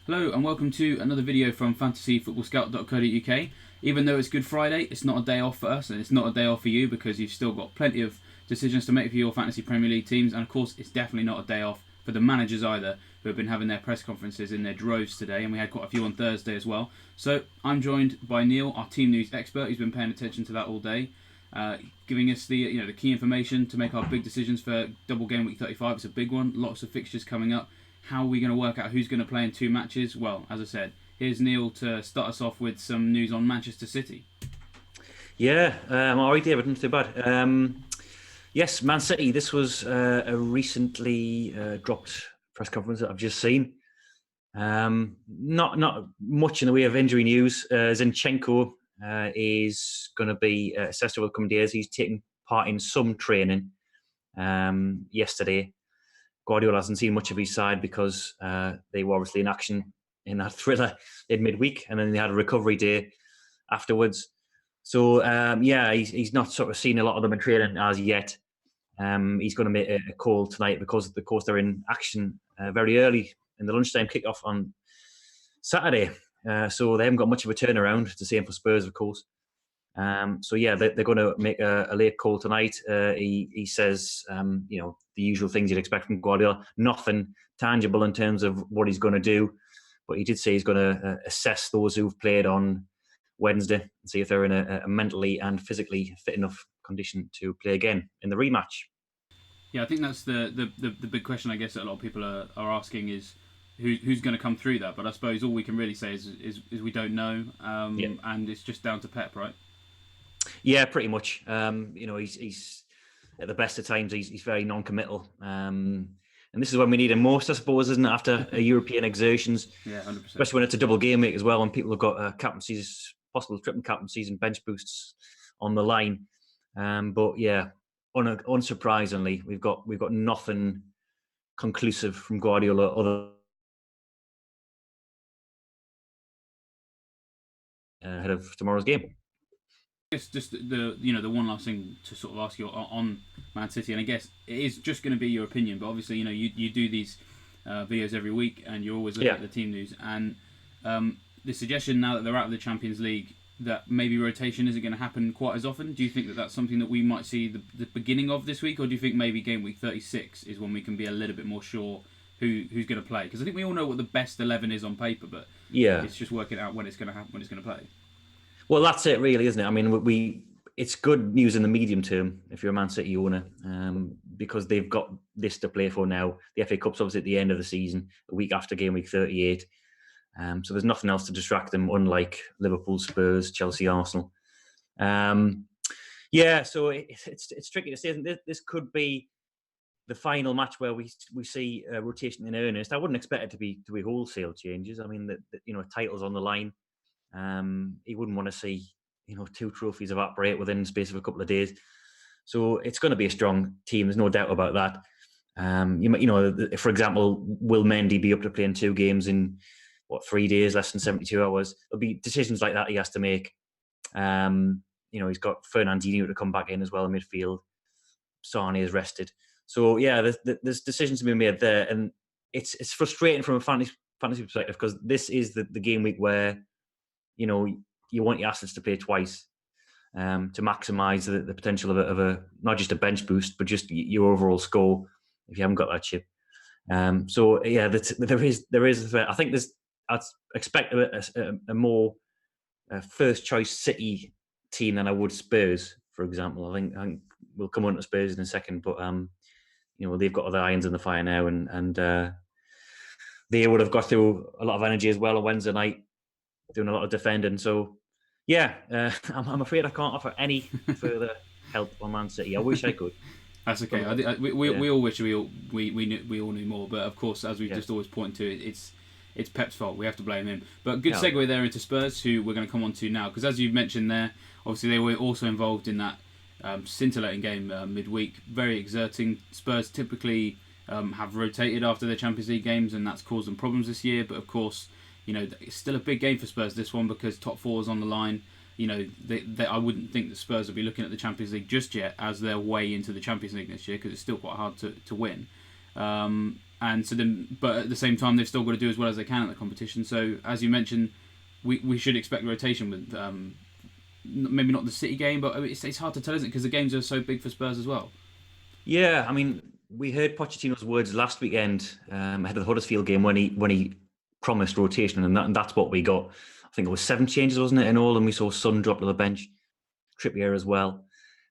Hello and welcome to another video from fantasyfootballscout.co.uk. Even though it's Good Friday, it's not a day off for us and it's not a day off for you because you've still got plenty of decisions to make for your fantasy Premier League teams, and of course it's definitely not a day off for the managers either, who have been having their press conferences in their droves today, and we had quite a few on Thursday as well. So I'm joined by Neale, our team news expert, who's been paying attention to that all day, giving us the key information to make our big decisions for double game week 35. It's a big one, lots of fixtures coming up. How are we going to work out who's going to play in two matches? Well, as I said, here's Neale to start us off with some news on Manchester City. Yeah, all right, David, not too bad. Yes, Man City, this was a recently dropped press conference that I've just seen. Not much in the way of injury news. Zinchenko is going to be assessed over the coming days. He's taken part in some training yesterday. Guardiola hasn't seen much of his side because they were obviously in action in that thriller in midweek, and then they had a recovery day afterwards. So, he's not sort of seen a lot of them in training as yet. He's going to make a call tonight because, of course, they're in action very early in the lunchtime kickoff on Saturday. So they haven't got much of a turnaround. It's the same for Spurs, of course. They're going to make a late call tonight. He says, the usual things you'd expect from Guardiola. Nothing tangible in terms of what he's going to do, but he did say he's going to assess those who've played on Wednesday and see if they're in a mentally and physically fit enough condition to play again in the rematch. Yeah, I think that's the big question, I guess, that a lot of people are asking is who's going to come through that. But I suppose all we can really say is we don't know, and it's just down to Pep, right? Yeah, pretty much. He's at the best of times. He's very non-committal, and this is when we need him most, I suppose, isn't it? After European exertions, yeah, 100%. Especially when it's a double game week as well, and people have got captaincies, possible triple captaincies, and bench boosts on the line. Unsurprisingly, we've got nothing conclusive from Guardiola other ahead of tomorrow's game. I guess just the one last thing to sort of ask you on Man City, and I guess it is just going to be your opinion, but obviously you do these videos every week and you're always looking at the team news, and the suggestion now that they're out of the Champions League that maybe rotation isn't going to happen quite as often. Do you think that that's something that we might see the beginning of this week, or do you think maybe game week 36 is when we can be a little bit more sure who's going to play? Because I think we all know what the best 11 is on paper, but it's just working out when it's going to happen, when it's going to play. Well, that's it, really, isn't it? I mean, it's good news in the medium term if you're a Man City owner, because they've got this to play for now. The FA Cup's obviously at the end of the season, a week after game week 38. So there's nothing else to distract them, unlike Liverpool, Spurs, Chelsea, Arsenal. So it's tricky to say. This could be the final match where we see rotation in earnest. I wouldn't expect it to be wholesale changes. I mean, titles on the line. He wouldn't want to see two trophies evaporate within the space of a couple of days. So it's going to be a strong team. There's no doubt about that. For example, will Mendy be up to playing two games in 3 days, less than 72 hours? There'll be decisions like that he has to make. He's got Fernandinho to come back in as well in midfield. Sane is rested. So yeah, there's decisions to be made there, and it's frustrating from a fantasy perspective because this is the game week where you want your assets to play twice to maximise the potential of a not just a bench boost, but just your overall score if you haven't got that chip. There is. I think I'd expect a more first choice City team than I would Spurs, for example. I think we'll come on to Spurs in a second, but they've got other irons in the fire now, and they would have got through a lot of energy as well on Wednesday night, doing a lot of defending. So, I'm afraid I can't offer any further help on Man City. I wish I could. That's okay. We all wish we all knew more, but of course, as we've just always pointed to, it's Pep's fault. We have to blame him. But good segue there into Spurs, who we're going to come on to now, because as you've mentioned there, obviously they were also involved in that scintillating game midweek, very exerting. Spurs typically have rotated after their Champions League games, and that's caused them problems this year. But of course, it's still a big game for Spurs, this one, because top four is on the line. I wouldn't think that Spurs will be looking at the Champions League just yet as their way into the Champions League this year, because it's still quite hard to win. and so then, but at the same time, they've still got to do as well as they can at the competition. So as you mentioned, we should expect rotation with maybe not the City game, but it's hard to tell, isn't it? Because the games are so big for Spurs as well. Yeah, I mean, we heard Pochettino's words last weekend ahead of the Huddersfield game when he promised rotation, and that's what we got. I think it was 7 changes, wasn't it, in all, and we saw Son drop to the bench, Trippier as well.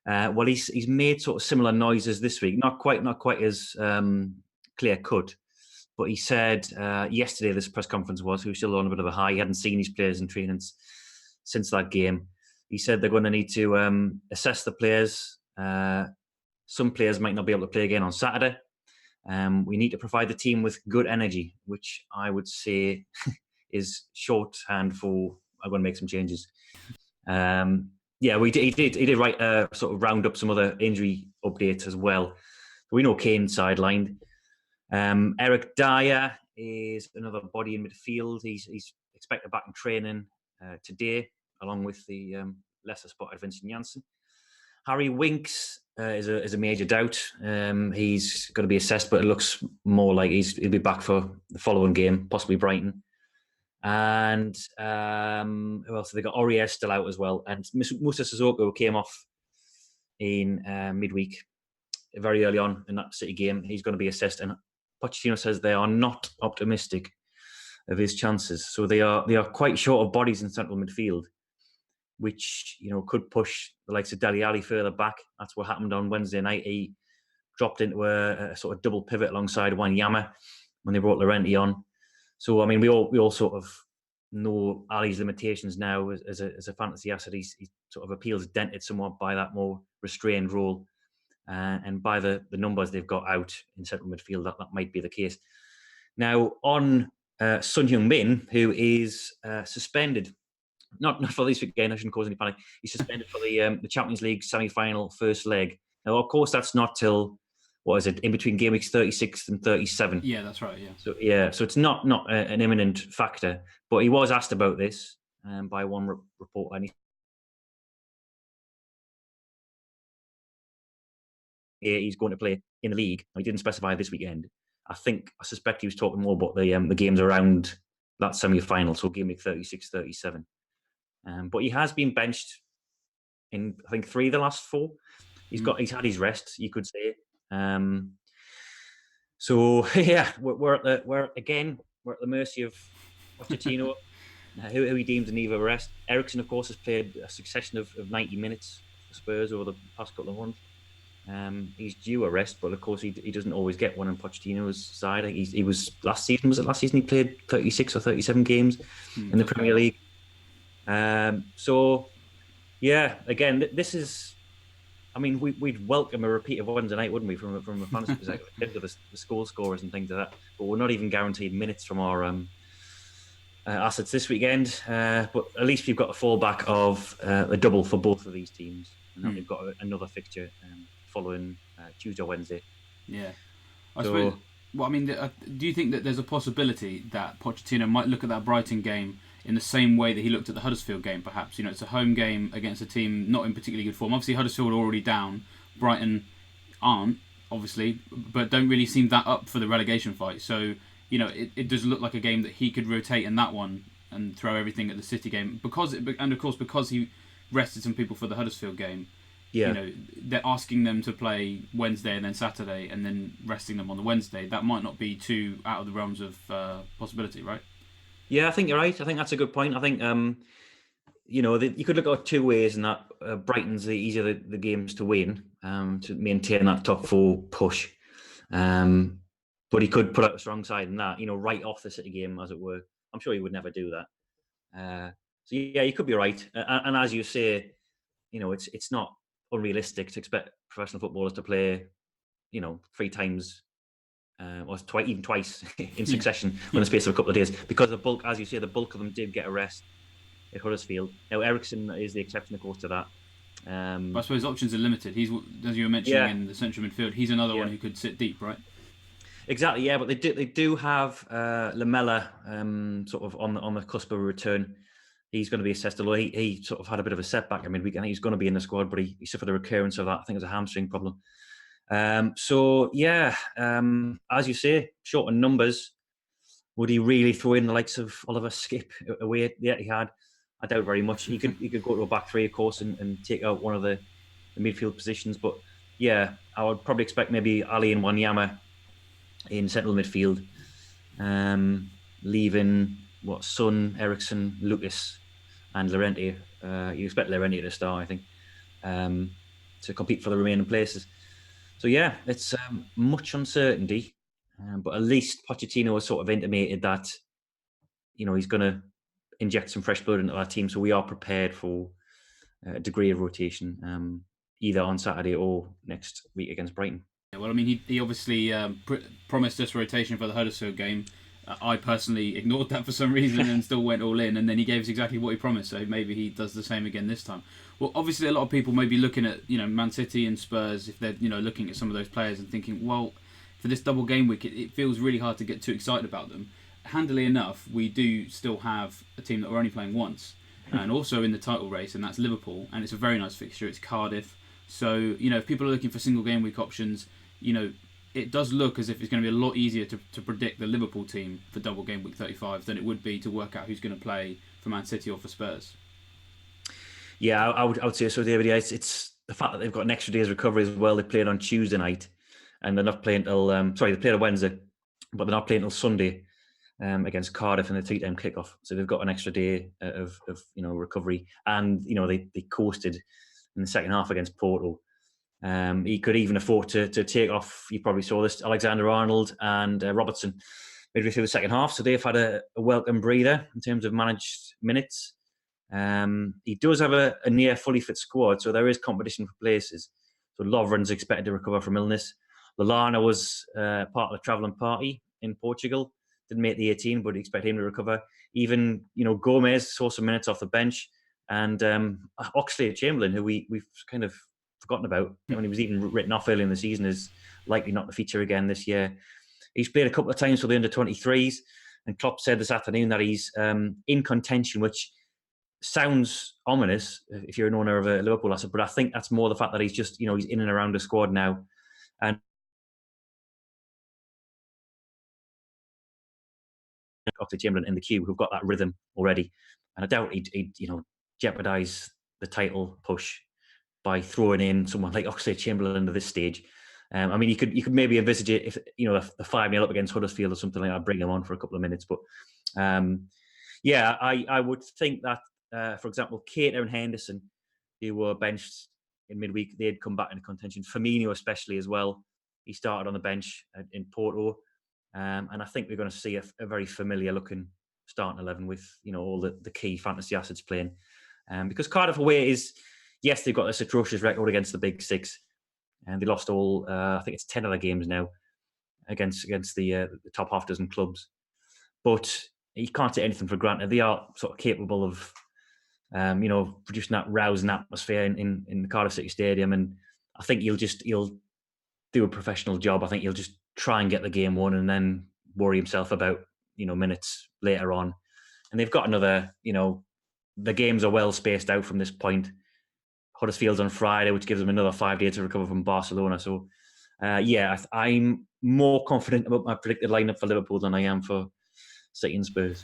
Well, he's made sort of similar noises this week, not quite as clear cut, but he said yesterday, this press conference he was still on a bit of a high. He hadn't seen his players in training since that game. He said they're going to need to assess the players. Some players might not be able to play again on Saturday. We need to provide the team with good energy, which I would say is shorthand for I'm going to make some changes. He did write sort of round up some other injury updates as well. We know Kane's sidelined. Eric Dyer is another body in midfield. He's expected back in training today, along with the lesser spotted Vincent Janssen. Harry Winks is a major doubt. He's going to be assessed, but it looks more like he'll be back for the following game, possibly Brighton. And who else? They got Aurier still out as well, and Musa Sissoko came off in midweek, very early on in that City game. He's going to be assessed, and Pochettino says they are not optimistic of his chances. So they are quite short of bodies in central midfield, which could push the likes of Dele Alli further back. That's what happened on Wednesday night. He dropped into a sort of double pivot alongside Wanyama when they brought Llorente on. So I mean, we all sort of know Ali's limitations now as a fantasy asset. He sort of appeals dented somewhat by that more restrained role, and by the numbers they've got out in central midfield, that might be the case. Now on Son Heung-min, who is suspended. Not for this weekend, I shouldn't cause any panic. He's suspended for the Champions League semi-final first leg. Now, of course, that's not till, in between game weeks 36 and 37. Yeah, that's right, yeah. So it's not an imminent factor. But he was asked about this by one reporter, and he's going to play in the league. He didn't specify this weekend. I suspect he was talking more about the games around that semi-final, so game week 36, 37. But he has been benched in, I think, 3 of the last 4. He's had his rest, you could say. So yeah, we're at the mercy of Pochettino, who he deems to need a rest. Eriksen, of course, has played a succession of 90 minutes for Spurs over the past couple of months. He's due a rest, but of course he doesn't always get one on Pochettino's side. He was last season. Was it last season he played 36 or 37 games in the Premier League? So, yeah, again, this is. I mean, we'd welcome a repeat of Wednesday night, wouldn't we, from a fantasy perspective, into the goal scorers and things like that. But we're not even guaranteed minutes from our assets this weekend. But at least we've got a fallback of a double for both of these teams, and then we've got another fixture following Tuesday or Wednesday. Yeah, I suppose. Well, I mean, do you think that there's a possibility that Pochettino might look at that Brighton game in the same way that he looked at the Huddersfield game, perhaps? It's a home game against a team not in particularly good form. Obviously, Huddersfield are already down. Brighton aren't, obviously, but don't really seem that up for the relegation fight. So, it does look like a game that he could rotate in that one and throw everything at the City game. Because he rested some people for the Huddersfield game, they're asking them to play Wednesday and then Saturday and then resting them on the Wednesday. That might not be too out of the realms of possibility, right? Yeah, I think you're right. I think that's a good point. I think, you could look at it 2 ways in that Brighton's the easier the games to win, to maintain that top 4 push. But he could put out a strong side in that, right off the City game, as it were. I'm sure he would never do that. So, yeah, you could be right. And as you say, it's not unrealistic to expect professional footballers to play, 3 times or even twice in succession in the space of a couple of days, because the bulk of them did get a rest at Huddersfield. Now Eriksen is the exception, of course, to that. But I suppose options are limited. He's, as you were mentioning, in the central midfield. He's another one who could sit deep, right? Exactly, yeah. But they do have Lamela sort of on the cusp of a return. He's going to be assessed. Although he sort of had a bit of a setback. I mean, he's going to be in the squad, but he suffered a recurrence of that. I think it was a hamstring problem. So yeah, as you say, short on numbers. Would he really throw in the likes of Oliver Skip away at the Etihad? I doubt very much. He could go to a back three, of course, and take out one of the midfield positions. But yeah, I would probably expect maybe Ali and Wanyama in central midfield, leaving Son, Ericsson, Lucas, and Llorente. You expect Llorente to start, I think, to compete for the remaining places. So yeah, it's much uncertainty, but at least Pochettino has sort of intimated that he's going to inject some fresh blood into our team, so we are prepared for a degree of rotation, either on Saturday or next week against Brighton. Yeah, well, I mean, he obviously promised us rotation for the Huddersfield game. I personally ignored that for some reason and still went all in, and then he gave us exactly what he promised, so maybe he does the same again this time. Well, obviously a lot of people may be looking at Man City and Spurs, if they're looking at some of those players and thinking, well, for this double game week it feels really hard to get too excited about them. Handily enough, we do still have a team that we're only playing once, and also in the title race, and that's Liverpool, and it's a very nice fixture. It's Cardiff, so if people are looking for single game week options, it does look as if it's going to be a lot easier to predict the Liverpool team for double game week 35 than it would be to work out who's going to play for Man City or for Spurs. Yeah, I would say so, David. Yeah, it's the fact that they've got an extra day's recovery as well. They played on Tuesday night, and they're not playing till they played on Wednesday, but they're not playing till Sunday against Cardiff in the 2 time kickoff. So they've got an extra day of recovery, and they coasted in the second half against Porto. He could even afford to take off, you probably saw this, Alexander-Arnold and Robertson midway through the second half. So they've had a welcome breather in terms of managed minutes. He does have a near fully fit squad, so there is competition for places. So Lovren's expected to recover from illness. Lallana was part of the travelling party in Portugal. Didn't make the 18, but expect him to recover. Even, Gomez saw some minutes off the bench. And Oxlade-Chamberlain, who we've kind of forgotten about when he was even written off early in the season, is likely not to feature again this year. He's played a couple of times for the under-23s, and Klopp said this afternoon that he's in contention, which sounds ominous if you're an owner of a Liverpool asset, but I think that's more the fact that he's just, he's in and around the squad now. And Oxlade-Chamberlain in the queue who've got that rhythm already. And I doubt he'd jeopardise the title push by throwing in someone like Oxlade-Chamberlain at this stage. I mean, you could maybe envisage it if the 5-0 up against Huddersfield or something like that, bring him on for a couple of minutes. But I would think that, for example, Keita and Henderson, who were benched in midweek, they'd come back into contention. Firmino especially as well. He started on the bench in Porto. And I think we're going to see a very familiar looking starting 11 with all the key fantasy assets playing. Because Cardiff away is, yes, they've got this atrocious record against the Big Six, and they lost all, I think it's 10 other games now against the top half dozen clubs. But you can't take anything for granted. They are sort of capable of, producing that rousing atmosphere in the Cardiff City Stadium. And I think he'll do a professional job. I think he'll just try and get the game won and then worry himself about, minutes later on. And they've got another, the games are well spaced out from this point. Huddersfield's on Friday, which gives them another 5 days to recover from Barcelona. So, I'm more confident about my predicted lineup for Liverpool than I am for City and Spurs.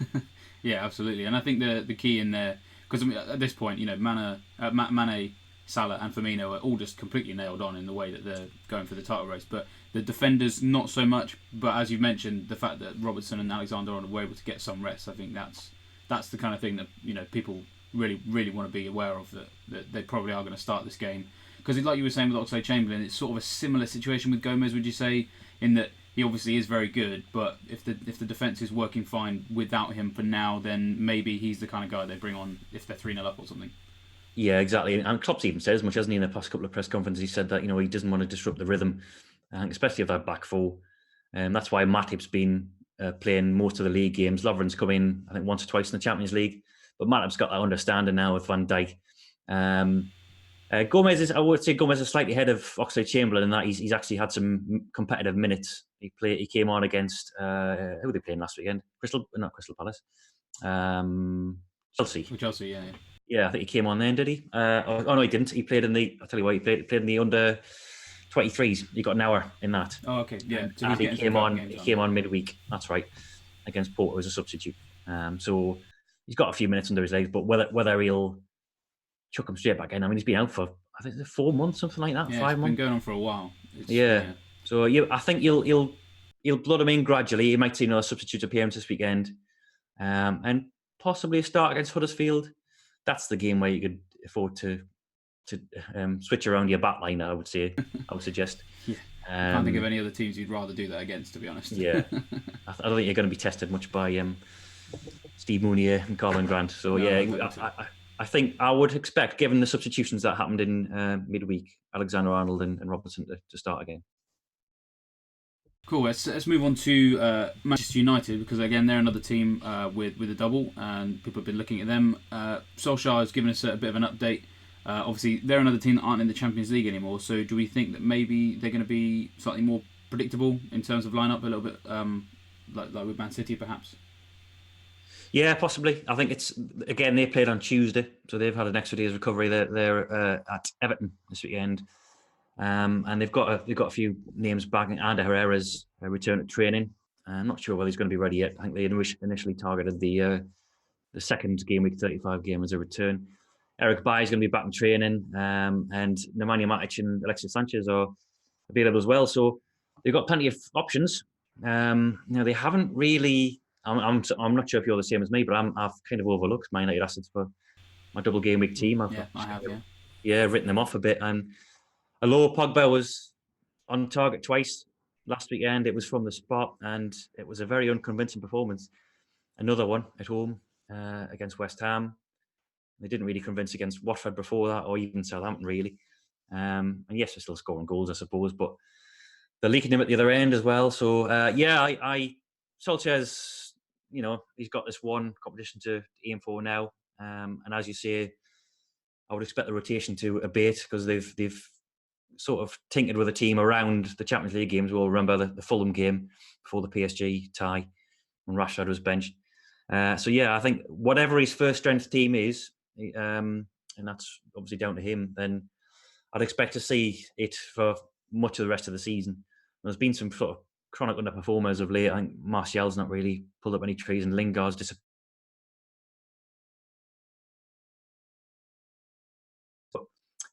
Yeah, absolutely. And I think the key in there, because at this point, Mane, Salah and Firmino are all just completely nailed on in the way that they're going for the title race. But the defenders, not so much. But as you mentioned, the fact that Robertson and Alexander-Arnold were able to get some rest, I think that's the kind of thing that people really, really want to be aware of, that they probably are going to start this game. Because like you were saying with Oxlade-Chamberlain, it's sort of a similar situation with Gomez, would you say, in that he obviously is very good, but if the defence is working fine without him for now, then maybe he's the kind of guy they bring on if they're 3-0 up or something. Yeah, exactly. And Klopp's even said as much, hasn't he, in the past couple of press conferences? He said that, he doesn't want to disrupt the rhythm, especially of that back four. And that's why Matip's been playing most of the league games. Lovren's come in, I think, once or twice in the Champions League. But Matip's got that understanding now with Van Dijk. Gomez is slightly ahead of Oxlade-Chamberlain in that he's actually had some competitive minutes. He came on against, who were they playing last weekend? Crystal Palace. Chelsea. Chelsea, yeah. Yeah, I think he came on then, did he? No, he didn't. He played in the. I'll tell you what, he played in the under 23s. He got an hour in that. Oh, okay, yeah. So And he's he getting came on midweek. That's right, against Porto as a substitute. So he's got a few minutes under his legs, but whether he'll chuck him straight back in. I mean, he's been out for, I think, 4 months, something like that. Yeah, 5 it's months. been going on for a while. Yeah. So I think he'll blood him in gradually. He might see another substitute appearance this weekend, and possibly a start against Huddersfield. That's the game where you could afford to switch around your back line. I would suggest. Yeah. I can't think of any other teams you'd rather do that against, to be honest. Yeah. I don't think you're going to be tested much by Steve Mounier and Colin Grant. So No, I think I would expect, given the substitutions that happened in midweek, Alexander-Arnold and Robertson to start again. Cool. Let's move on to Manchester United, because again they're another team with a double, and people have been looking at them. Solskjaer has given us a bit of an update. Obviously, they're another team that aren't in the Champions League anymore. So, do we think that maybe they're going to be slightly more predictable in terms of lineup, a little bit like with Man City, perhaps? Yeah, possibly. I think they played on Tuesday, so they've had an extra day's recovery. They're at Everton this weekend, and they've got a few names back. Ander Herrera's return to training. I'm not sure whether he's going to be ready yet. I think they initially targeted the second Gameweek 35 game as a return. Eric Bailly is going to be back in training, and Nemanja Matic and Alexis Sanchez are available as well. So they've got plenty of options. They haven't really. I'm not sure if you're the same as me, but I've kind of overlooked my United assets for my double game week team. I have. Written them off a bit. And although Pogba was on target twice last weekend, it was from the spot, and it was a very unconvincing performance. Another one at home against West Ham. They didn't really convince against Watford before that, or even Southampton, really. And yes, they're still scoring goals, I suppose, but they're leaking them at the other end as well. So, Solskjaer's, he's got this one competition to aim for now. And as you say, I would expect the rotation to abate, because they've sort of tinkered with a team around the Champions League games. We'll remember the Fulham game before the PSG tie when Rashford was benched. I think whatever his first strength team is, and that's obviously down to him, then I'd expect to see it for much of the rest of the season. There's been some sort of chronic underperformers of late. I think Martial's not really pulled up any trees, and Lingard's disappointed.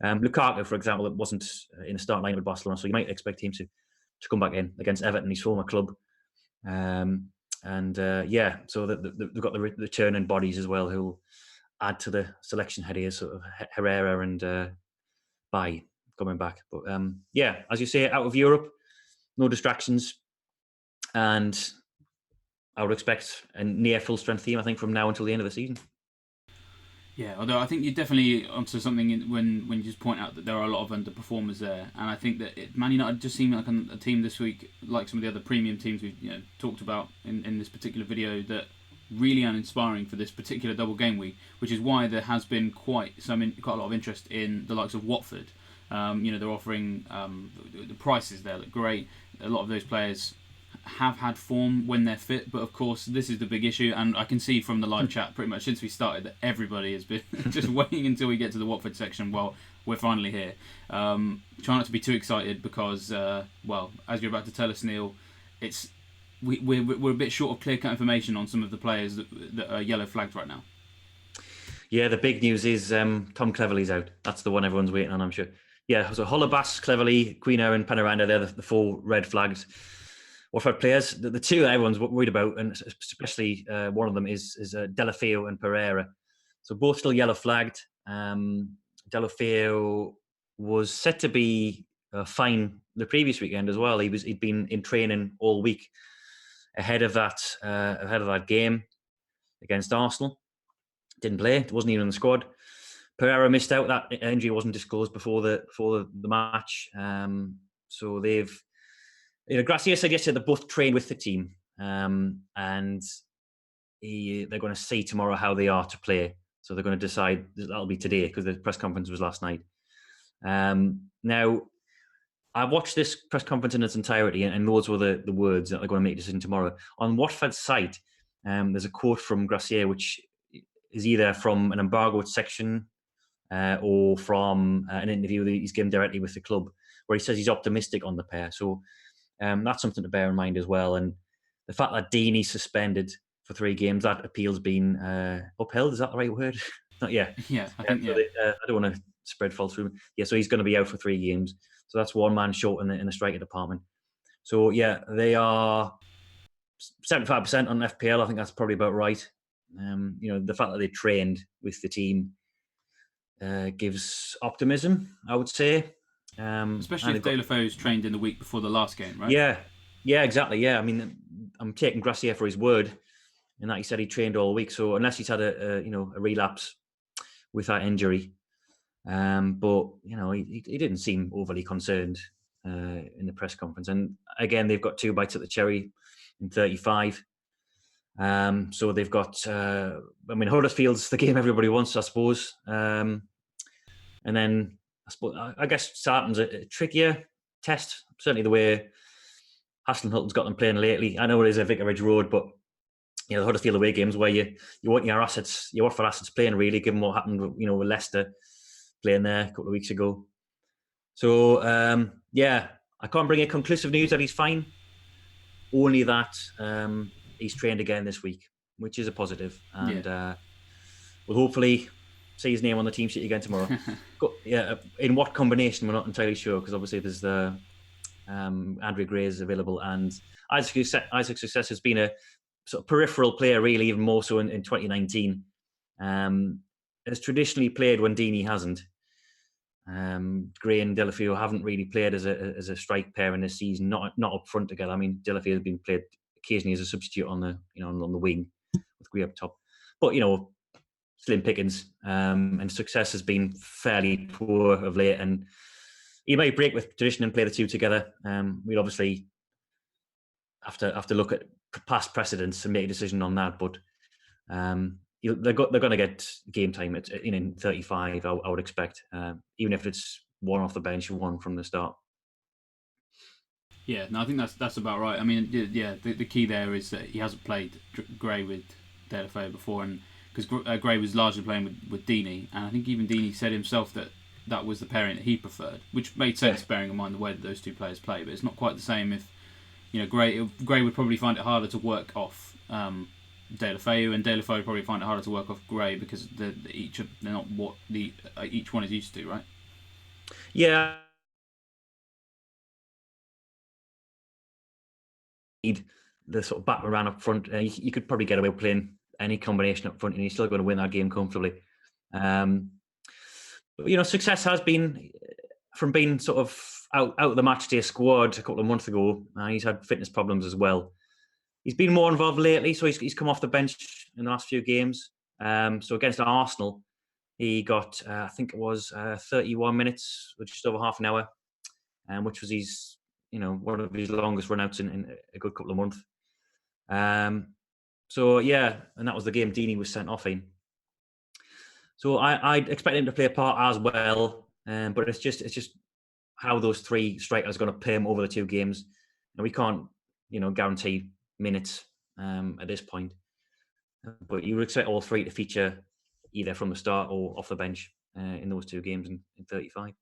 Lukaku, for example, wasn't in a starting line with Barcelona, so you might expect him to come back in against Everton, his former club. So they've got the returning bodies as well, who'll add to the selection head here, sort of Herrera and Bailly coming back. But as you say, out of Europe, no distractions, and I would expect a near full strength team, I think, from now until the end of the season. Yeah, although I think you're definitely onto something when you just point out that there are a lot of underperformers there, and I think that Man United just seem like a team this week, like some of the other premium teams we've talked about in this particular video, that really uninspiring for this particular double game week, which is why there has been quite a lot of interest in the likes of Watford. They're offering the prices there look great. A lot of those players have had form when they're fit, but of course this is the big issue, and I can see from the live chat pretty much since we started that everybody has been just waiting until we get to the Watford section. Well, we're finally here. Try not to be too excited, because as you're about to tell us, Neale, we're a bit short of clear-cut information on some of the players that are yellow flagged right now. Yeah, the big news is Tom Cleverley's out. That's the one everyone's waiting on, I'm sure. Yeah, so Holebas, Cleverley, Quino and Penaranda, they're the 4 red flagged Watford players. The 2 that everyone's worried about, and especially one of them is Delafeu and Pereira. So both still yellow flagged. Delafeu was set to be fine the previous weekend as well. He'd been in training all week ahead of that game against Arsenal. Didn't play. Wasn't even in the squad. Pereira missed out. That injury wasn't disclosed before the match. So they've, Gracia said yesterday they both trained with the team, and they're going to see tomorrow how they are to play. So they're going to decide. That'll be today, because the press conference was last night. Now, I watched this press conference in its entirety, and those were the words that they're going to make a decision tomorrow. On Watford's site, there's a quote from Gracia, which is either from an embargoed section or from an interview that he's given directly with the club, where he says he's optimistic on the pair. So that's something to bear in mind as well. And the fact that Deeney's suspended for 3 games, that appeal's been upheld. Is that the right word? Not yet. Yeah, I think, I don't want to spread false rumors. Yeah, so he's going to be out for 3 games. So that's one man short in the striker department. So yeah, they are 75% on FPL. I think that's probably about right. The fact that they trained with the team gives optimism, I would say. especially if Deulofeu's trained in the week before the last game, right? Yeah, exactly. Yeah, I mean, I'm taking Gracier for his word, in that he said he trained all week. So unless he's had a relapse with that injury, but he didn't seem overly concerned in the press conference. And again, they've got 2 bites at the cherry in 35. So they've got, Huddersfield's the game everybody wants, I suppose. And then I guess Southampton's a trickier test, certainly the way Hasenhüttl's got them playing lately. I know it is a Vicarage Road, but the Huddersfield away games where you want your Watford assets playing, really, given what happened with Leicester playing there a couple of weeks ago. So I can't bring you conclusive news that he's fine. Only that he's trained again this week, which is a positive, and we'll hopefully see his name on the team sheet again tomorrow. In what combination we're not entirely sure, because obviously there's the Andrea Gray is available, and Isaac Success has been a sort of peripheral player, really, even more so in 2019. Has traditionally played when Deeney hasn't. Gray and Deulofeu haven't really played as a strike pair in this season, not up front together. I mean, Deulofeu has been played occasionally as a substitute on the on the wing with Gray up top, but slim pickings. And Success has been fairly poor of late, and he might break with tradition and play the 2 together. We'd obviously have to look at past precedents and make a decision on that, but they're going to get game time in 35. I would expect, even if it's 1 off the bench, 1 from the start. Yeah, no, I think that's about right. I mean, the key there is that he hasn't played Gray with Deulofeu before, and because Gray was largely playing with Deeney, and I think even Deeney said himself that was the pairing that he preferred, which made sense bearing in mind the way that those 2 players play. But it's not quite the same if Gray would probably find it harder to work off Deulofeu, and Deulofeu would probably find it harder to work off Gray because they're not what each one is used to, right? Yeah. The sort of batter around up front, you could probably get away with playing any combination up front, and you're still going to win that game comfortably. But, Success has been, from being sort of out of the matchday squad a couple of months ago, he's had fitness problems as well. He's been more involved lately, so he's come off the bench in the last few games. So against Arsenal, he got, I think it was 31 minutes, or just over half an hour, which was his, one of his longest runouts in a good couple of months. So yeah, and that was the game Deeney was sent off in. So I'd expect him to play a part as well, but it's just how those 3 strikers are going to play him over the 2 games, and we can't guarantee minutes at this point. But you would expect all 3 to feature either from the start or off the bench in those 2 games in 35.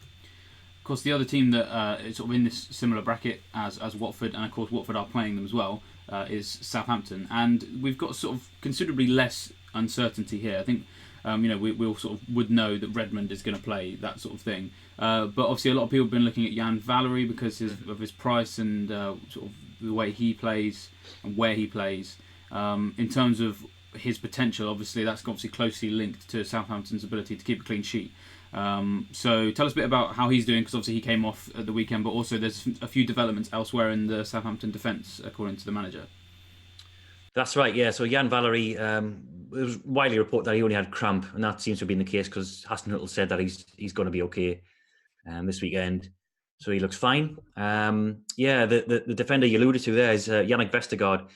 Of course, the other team that is sort of in this similar bracket as Watford, and of course Watford are playing them as well, is Southampton. And we've got sort of considerably less uncertainty here. I think we all sort of would know that Redmond is going to play, that sort of thing. But obviously a lot of people have been looking at Jan Valery because of his price and sort of the way he plays and where he plays. In terms of his potential, obviously that's obviously closely linked to Southampton's ability to keep a clean sheet. So tell us a bit about how he's doing, because obviously he came off at the weekend, but also there's a few developments elsewhere in the Southampton defence, according to the manager. That's right, yeah. So Jan Valery, it was widely reported that he only had cramp, and that seems to have been the case because Hasenhüttl said that he's going to be okay this weekend. So he looks fine. The defender you alluded to there is Yannick Vestergaard,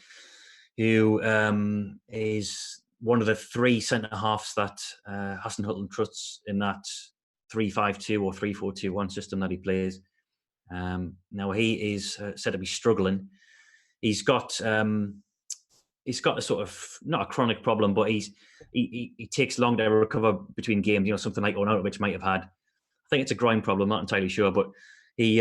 who is one of the 3 centre-halves that Hasenhüttl trusts in that 3-5-2 or 3-4-2-1 system that he plays. Now he is said to be struggling. He's got a sort of, not a chronic problem, but he takes long to recover between games. Something like Onautovic might have had. I think it's a groin problem, not entirely sure, but He's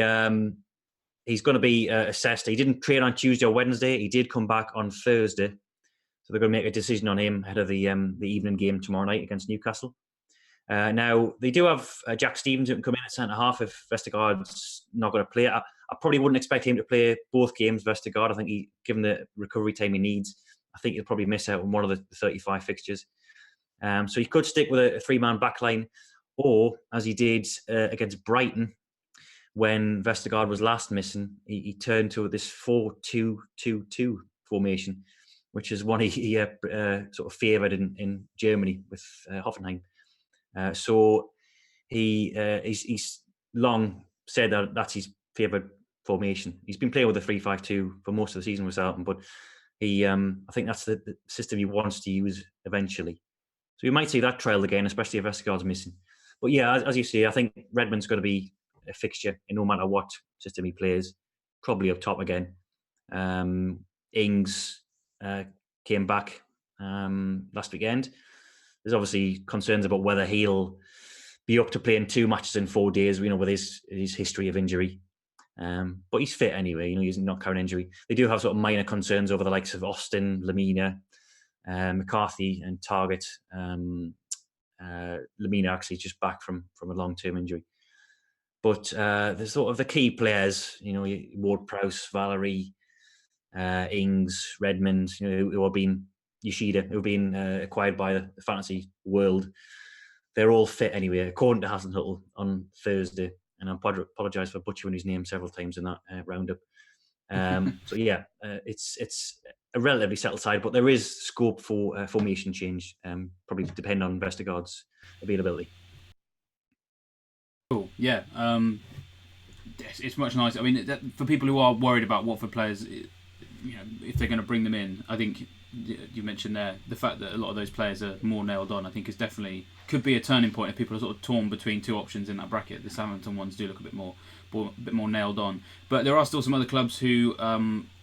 going to be assessed. He didn't train on Tuesday or Wednesday. He did come back on Thursday, so they're going to make a decision on him ahead of the evening game tomorrow night against Newcastle. Now, they do have Jack Stevens who can come in at centre-half if Vestergaard's not going to play. I probably wouldn't expect him to play both games, Vestergaard. I think, given the recovery time he needs, I think he'll probably miss out on one of the 35 fixtures. So he could stick with a three-man backline, or, as he did against Brighton, when Vestergaard was last missing, he turned to this 4-2-2-2 formation, which is one he sort of favoured in Germany with Hoffenheim. So he's long said that that's his favourite formation. He's been playing with the 3-5-2 for most of the season with Southampton, but I think that's the system he wants to use eventually. So you might see that trial again, especially if Vestergaard's missing. But yeah, as you say, I think Redmond's going to be a fixture in no matter what system he plays, probably up top again. Ings came back last weekend. There's obviously concerns about whether he'll be up to playing 2 matches in 4 days, with his history of injury. But he's fit anyway, he's not carrying injury. They do have sort of minor concerns over the likes of Austin, Lamina, McCarthy and Target. Lamina actually just back from a long-term injury. But the sort of the key players, Ward-Prowse, Valerie, Ings, Redmond, who have been Yoshida, who have been acquired by the fantasy world, they're all fit anyway, according to Hasenhüttl on Thursday. And I apologise for butchering his name several times in that roundup. So yeah, it's a relatively settled side, but there is scope for formation change, probably depending on Vestergaard's availability. Cool. Yeah. It's much nicer. I mean, for people who are worried about Watford players, if they're going to bring them in, I think you mentioned there the fact that a lot of those players are more nailed on. I think is definitely could be a turning point if people are sort of torn between 2 options in that bracket. The Southampton ones do look a bit more nailed on, but there are still some other clubs who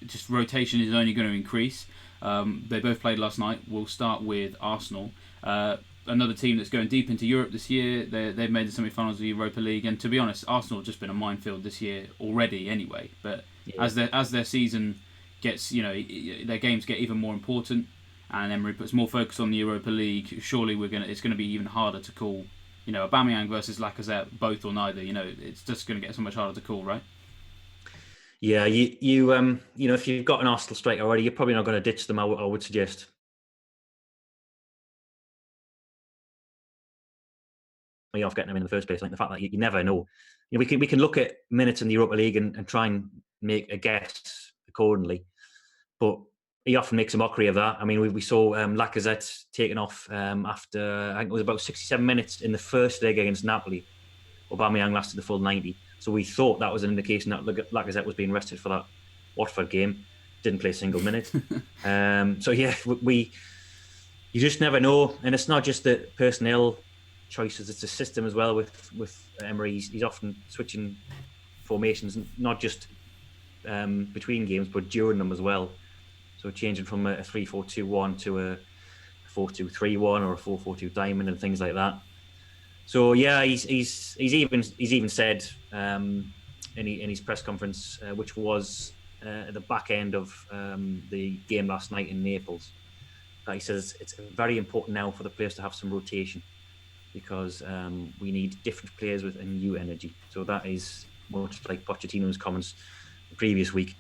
just rotation is only going to increase. They both played last night. We'll start with Arsenal. Another team that's going deep into Europe this year. They've made the semi-finals of the Europa League, and to be honest, Arsenal have just been a minefield this year already. Anyway, but yeah. as their season gets, their games get even more important, and Emery puts more focus on the Europa League. Surely it's going to be even harder to call. Aubameyang versus Lacazette, both or neither. It's just going to get so much harder to call, right? Yeah, you if you've got an Arsenal striker already, you're probably not going to ditch them. I would suggest. Off getting them in the first place, like the fact that you never know. We can look at minutes in the Europa League and try and make a guess accordingly, but he often makes a mockery of that. I mean, we saw Lacazette taken off after, I think it was about 67 minutes in the first leg against Napoli. Aubameyang lasted the full 90, so we thought that was an indication that Lacazette was being rested for that Watford game. Didn't play a single minute. So yeah, you just never know, and it's not just the personnel choices, it's a system as well with Emery. He's often switching formations, not just between games but during them as well, so changing from a 3-4-2-1 to a 4-2-3-1 or a 4-4-2 diamond and things like that. So yeah, he's even said in his press conference, which was at the back end of the game last night in Naples, that he says it's very important now for the players to have some rotation, because we need different players with a new energy. So that is much like Pochettino's comments the previous week.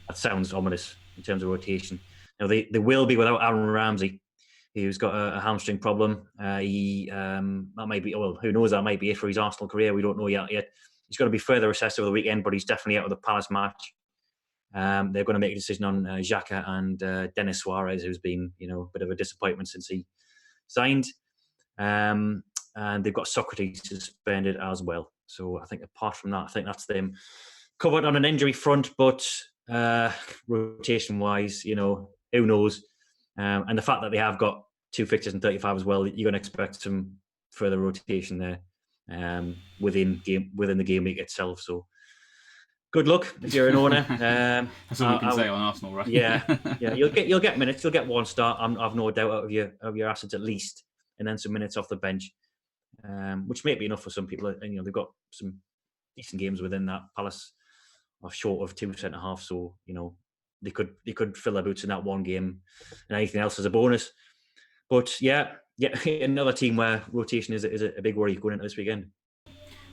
That sounds ominous in terms of rotation. Now, they will be without Aaron Ramsey, who's got a hamstring problem. That might be, well, who knows, that might be it for his Arsenal career. We don't know yet. He's going to be further assessed over the weekend, but he's definitely out of the Palace match. They're going to make a decision on Xhaka and Denis Suarez, who's been a bit of a disappointment since he signed. And they've got Socrates suspended as well. So I think apart from that, I think that's them covered on an injury front. But rotation-wise, who knows? And the fact that they have got 2 fixtures in 35 as well, you're going to expect some further rotation there within the game week itself. So good luck if you're an owner. That's all we can say on Arsenal, right? Yeah. You'll get minutes. You'll get one start. I've no doubt out of your assets at least, and then some minutes off the bench, which may be enough for some people. And they've got some decent games within that. Palace are short of 2 centre halves, so they could fill their boots in that one game, and anything else is a bonus. But yeah, another team where rotation is a big worry going into this weekend.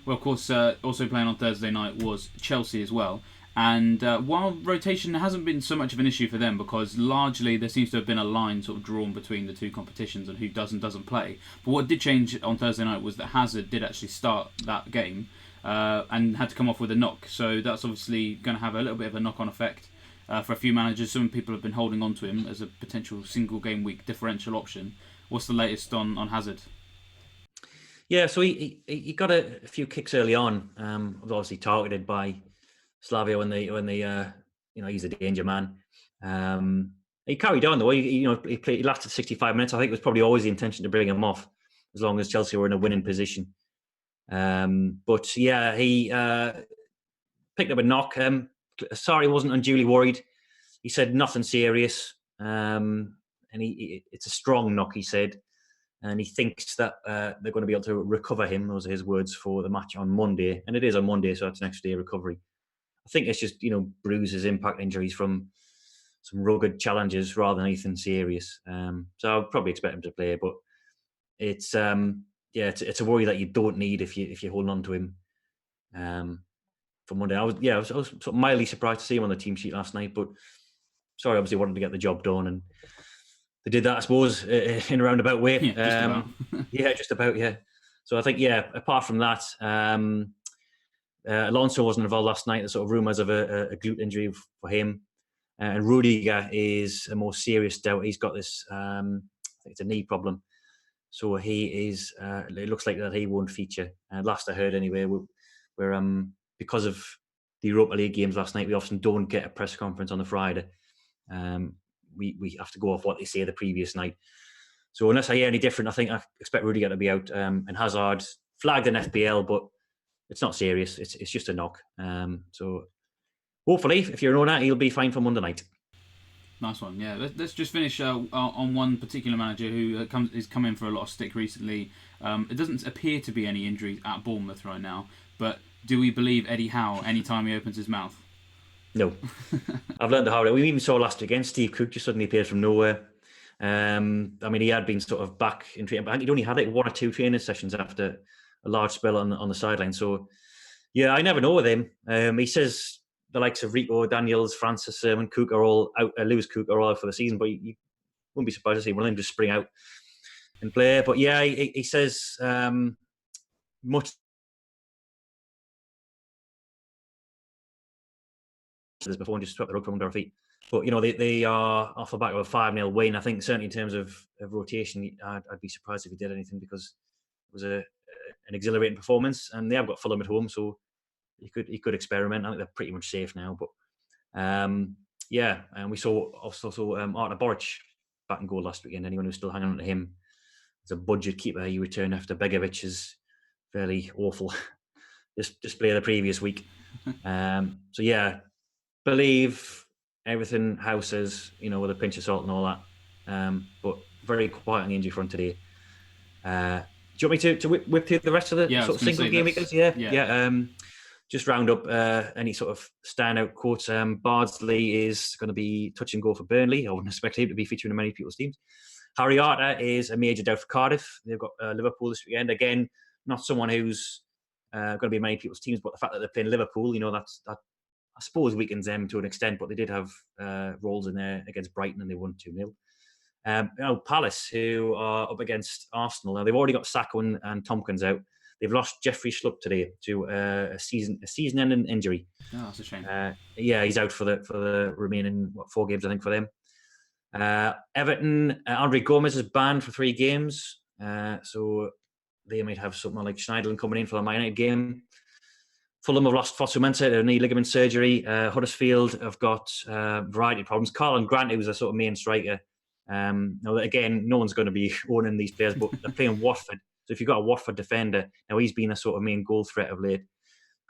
Well, of course, also playing on Thursday night was Chelsea as well. And while rotation hasn't been so much of an issue for them, because largely there seems to have been a line sort of drawn between the two competitions and who does and doesn't play. But what did change on Thursday night was that Hazard did actually start that game and had to come off with a knock. So that's obviously going to have a little bit of a knock-on effect for a few managers. Some people have been holding on to him as a potential single game week differential option. What's the latest on Hazard? Yeah, so he got a few kicks early on. Was obviously targeted by Slavia when they he's a danger man. He carried on though. He lasted 65 minutes. I think it was probably always the intention to bring him off as long as Chelsea were in a winning position. But yeah, he picked up a knock. Sorry, wasn't unduly worried. He said nothing serious, and it's a strong knock. He said. And he thinks that they're going to be able to recover him, those are his words, for the match on Monday. And it is on Monday, so that's an extra day of recovery. I think it's just, bruises, impact injuries from some rugged challenges rather than anything serious. So I'll probably expect him to play, but it's it's a worry that you don't need if you're holding on to him for Monday. I was sort of mildly surprised to see him on the team sheet last night, but sorry, obviously wanted to get the job done, and they did that, I suppose, in a roundabout way. Yeah, just about. Yeah. So I think, apart from that, Alonso wasn't involved last night. There's sort of rumours of a glute injury for him. And Rudiger is a more serious doubt. He's got this, I think it's a knee problem. So he is, it looks like that he won't feature. Last I heard anyway, we're because of the Europa League games last night, we often don't get a press conference on the Friday. We have to go off what they say the previous night. So unless I hear any different, I expect Rudiger to be out. And Hazard flagged an FPL, but it's not serious. It's just a knock. So hopefully, if you're an owner, he'll be fine for Monday night. Nice one. Yeah, let's just finish on one particular manager who has come in for a lot of stick recently. It doesn't appear to be any injuries at Bournemouth right now, but do we believe Eddie Howe anytime he opens his mouth? No. I've learned the hard way. We even saw last week against Steve Cook just suddenly appeared from nowhere. He had been sort of back in training, but I think he'd only had like 1 or 2 training sessions after a large spell on the sideline. So, yeah, I never know with him. He says the likes of Rico, Daniels, Francis, and Cook are all out. Lewis Cook are all out for the season, but you wouldn't be surprised to see one of them just spring out and play. But yeah, he says much as before and just swept the rug from under our feet. But they are off the back of a 5-0 win. I think certainly in terms of rotation, I'd be surprised if he did anything because it was an exhilarating performance, and they have got Fulham at home, so he could experiment. I think they're pretty much safe now. But and we saw also Artur Boruc back in goal last weekend. Anyone who's still hanging on to him as a budget keeper, he returned after Begovic's fairly awful display the previous week. So yeah, believe everything Howe says, with a pinch of salt and all that. But very quiet on the injury front today. Do you want me to whip through the rest of the sort of single game makers? Yeah. Just round up any sort of standout quotes. Bardsley is going to be touch and go for Burnley. I wouldn't expect him to be featuring in many people's teams. Harry Arter is a major doubt for Cardiff. They've got Liverpool this weekend. Again, not someone who's going to be in many people's teams, but the fact that they're playing Liverpool, that I suppose weakens them to an extent, but they did have roles in there against Brighton and they won 2-0. Palace, who are up against Arsenal. Now, they've already got Sacco and Tompkins out. They've lost Jeffrey Schlupp today to a season-ending injury. Oh, that's a shame. He's out for the remaining 4 games, I think, for them. Everton, Andre Gomez is banned for 3 games. So they might have something like Schneiderlin coming in for the Man United game. Fulham have lost Fosu Mensah to knee ligament surgery. Huddersfield have got variety of problems. Carlin Grant, who's a sort of main striker. Now, again, no one's going to be owning these players, but they're playing Watford. So if you've got a Watford defender, now he's been a sort of main goal threat of late.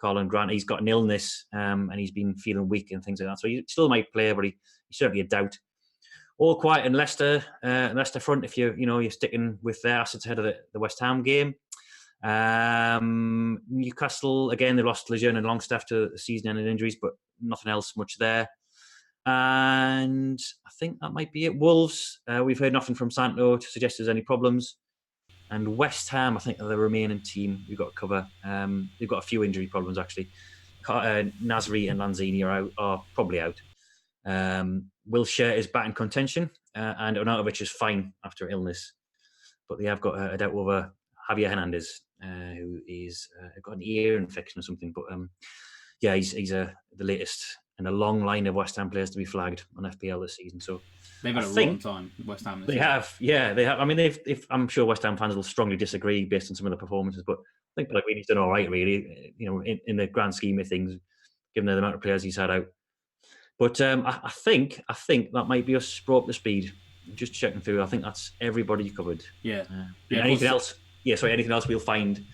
Carlin Grant, he's got an illness and he's been feeling weak and things like that. So he still might play, but he's certainly a doubt. All quiet in Leicester front if you're sticking with their assets ahead of the West Ham game. Newcastle, again, they lost Lejeune and Longstaff to season-ending injuries, but nothing else much there. And I think that might be it. Wolves, we've heard nothing from Santo to suggest there's any problems. And West Ham, I think, are the remaining team we've got to cover. They've got a few injury problems, actually. Nasri and Lanzini are probably out. Wilshere is back in contention, and Onatovic is fine after illness. But they have got a doubt over Javier Hernandez, who is got an ear infection or something. But yeah, he's the latest in a long line of West Ham players to be flagged on FPL this season. So they've had a long time, West Ham. They have. I mean, I'm sure West Ham fans will strongly disagree based on some of the performances, but I think Pellegrini's done all right, really. In the grand scheme of things, given the amount of players he's had out. But I think that might be us brought up to speed. Just checking through, I think that's everybody covered. Yeah. Anything else? Anything else we'll find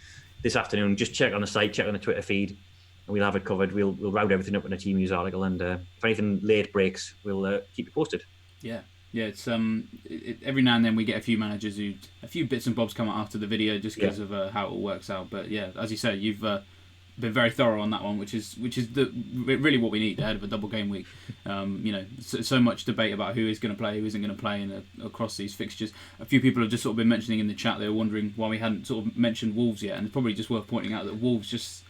this afternoon? Just check on the site, check on the Twitter feed, and we'll have it covered. We'll round everything up in a team news article, and if anything late breaks, we'll keep you posted. Yeah. It's every now and then we get a few managers a few bits and bobs come out after the video just because of how it all works out. But yeah, as you say, you've been very thorough on that one, which is really what we need ahead of a double game week. So much debate about who is going to play, who isn't going to play, across these fixtures. A few people have just sort of been mentioning in the chat, they were wondering why we hadn't sort of mentioned Wolves yet, and it's probably just worth pointing out that Wolves just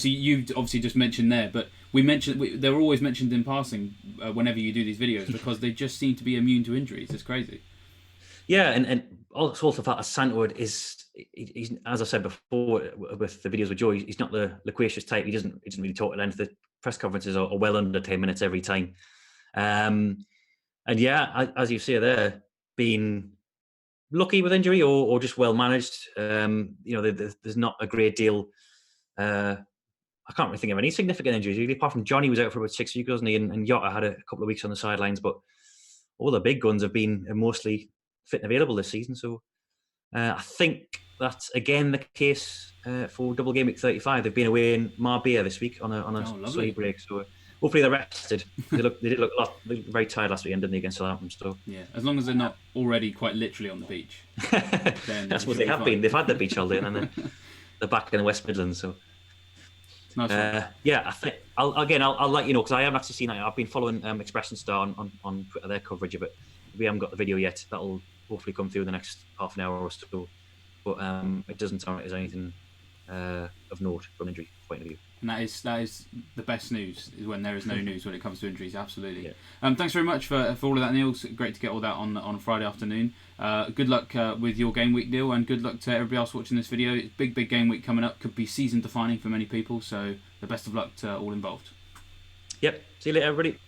you've just mentioned there, but they were always mentioned in passing whenever you do these videos because they just seem to be immune to injuries. It's crazy. Yeah, and also the fact that Santo he's, as I said before with the videos with Joe, he's not the loquacious type. He doesn't really talk at length. The press conferences are well under 10 minutes every time. And yeah, as you say there, being lucky with injury or just well managed. There's not a great deal. I can't really think of any significant injuries really, apart from Johnny was out for about 6 weeks, wasn't he? And Jota had a couple of weeks on the sidelines, but all the big guns have been mostly fit and available this season. So I think that's again the case for double game week 35. They've been away in Marbella this week on a sunny break, so hopefully they're rested. They did look very tired last weekend, didn't they, against Southampton? So yeah, as long as they're not already quite literally on the beach. That's what they have been. They've had the beach all day, and then they're back in the West Midlands. So. Nice I think I'll let you know because I haven't actually seen it. I've been following Expression Star on Twitter, their coverage of it. We haven't got the video yet. That'll hopefully come through in the next half an hour or so. But it doesn't sound like there's anything of note from an injury point of view. And that is the best news, is when there is no news when it comes to injuries. Absolutely. Yeah. Thanks very much for all of that, Neale. It's great to get all that on a Friday afternoon. Good luck with your game week, Neale, and good luck to everybody else watching this video. It's big game week coming up. Could be season defining for many people. So the best of luck to all involved. Yep. See you later, everybody.